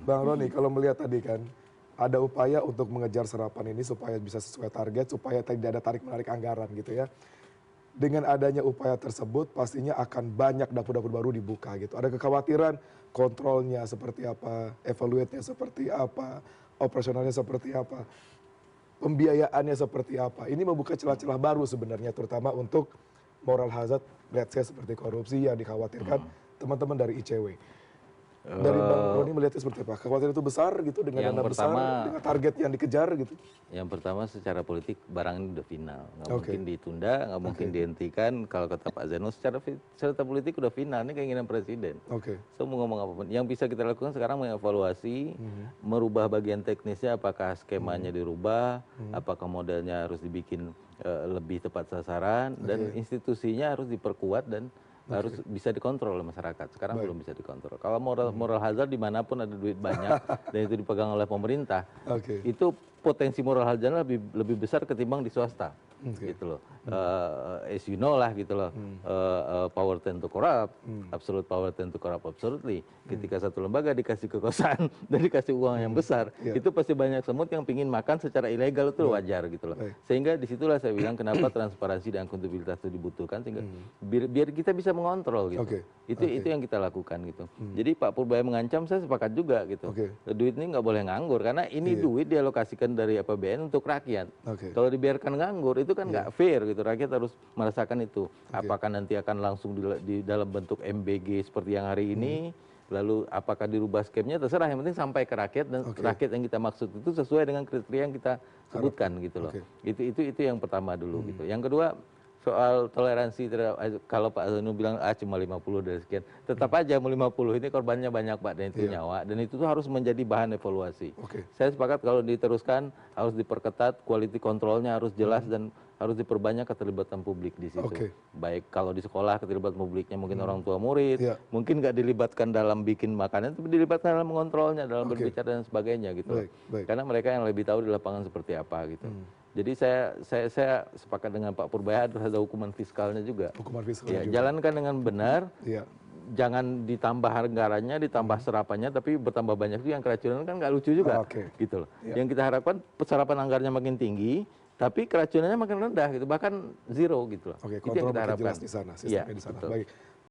Bang Roni, kalau melihat tadi kan, ada upaya untuk mengejar serapan ini supaya bisa sesuai target, supaya tidak ada tarik-menarik anggaran gitu ya. Dengan adanya upaya tersebut, pastinya akan banyak dapur-dapur baru dibuka gitu. Ada kekhawatiran kontrolnya seperti apa, evaluate-nya seperti apa, operasionalnya seperti apa, pembiayaannya seperti apa. Ini membuka celah-celah baru sebenarnya, terutama untuk moral hazard, let's say seperti korupsi yang dikhawatirkan teman-teman dari ICW. Dari Bang Eh, Roni melihatnya seperti apa? Kekhawatiran itu besar gitu dengan yang dana besar, pertama dengan target yang dikejar gitu? Yang pertama secara politik barang ini udah final, nggak Oke, mungkin ditunda, nggak mungkin oke, dihentikan. Kalau kata Pak Zeno secara politik udah final, ini keinginan presiden. oke. So mau ngomong apapun, yang bisa kita lakukan sekarang mengevaluasi, Mhm, merubah bagian teknisnya, apakah mhm, skemanya dirubah, mhm. apakah modelnya harus dibikin lebih tepat sasaran, dan Oke, institusinya harus diperkuat dan harus oke, bisa dikontrol oleh masyarakat. Sekarang baik. belum bisa dikontrol. Kalau moral Mhm. moral hazard dimanapun ada duit banyak dan itu dipegang oleh pemerintah, Oke, itu potensi moral hazardnya lebih besar ketimbang di swasta oke. gitu loh. Mhm, As you know lah gitu loh. mhm, Power tend to corrupt, mhm, absolute power tend to corrupt absolutely. mhm, Ketika satu lembaga dikasih kekuasaan dan dikasih uang yang mhm. besar, Iya, itu pasti banyak semut yang pingin makan secara ilegal, itu baik, wajar gitu loh. baik. Sehingga disitulah saya bilang kenapa transparansi dan akuntabilitas itu dibutuhkan, sehingga Mhm. biar kita bisa mengontrol gitu. Oke, Itu oke, yang kita lakukan gitu. mhm, Jadi Pak Purbaya mengancam, saya sepakat juga gitu. oke, Duit ini nggak boleh nganggur karena ini iya, duit dialokasikan dari APBN untuk rakyat. oke, Kalau dibiarkan nganggur itu kan iya, nggak fair gitu. Rakyat harus merasakan itu. oke, Apakah nanti akan langsung di dalam bentuk MBG seperti yang hari mhm, ini, lalu apakah dirubah skemnya, terserah. Yang penting sampai ke rakyat, dan oke, rakyat yang kita maksud itu sesuai dengan kriteria yang kita harapkan, sebutkan gitu loh. oke, Itu yang pertama dulu mhm, gitu. Yang kedua, soal toleransi terhadap, kalau Pak Zanu bilang cuma 50 dari sekian, tetap mhm, aja mau 50 ini korbannya banyak Pak, dan itu iya, nyawa, dan itu tuh harus menjadi bahan evaluasi. oke, Saya sepakat kalau diteruskan harus diperketat, quality controlnya harus jelas, mhm, dan harus diperbanyak keterlibatan publik di situ. oke, Baik kalau di sekolah keterlibatan publiknya mungkin mhm, orang tua murid, iya, mungkin nggak dilibatkan dalam bikin makanan, tapi dilibatkan dalam mengontrolnya, dalam oke, berbicara dan sebagainya gitu loh. baik, baik, Karena mereka yang lebih tahu di lapangan seperti apa gitu. mhm, Jadi saya sepakat dengan Pak Purbaya, harus ada hukuman fiskalnya juga. hukuman fiskalnya Ya, juga, jalankan dengan benar, iya, jangan ditambah anggarannya, ditambah serapannya, tapi bertambah banyak itu yang keracunan, kan nggak lucu juga, oke, gitu loh. iya, Yang kita harapkan serapan anggarannya makin tinggi, tapi keracunannya makin rendah gitu, bahkan zero gitu loh. oke, Itu yang kontrol kita makin harapkan. jelas di sana, Iya, sistemnya di sana, betul. baik.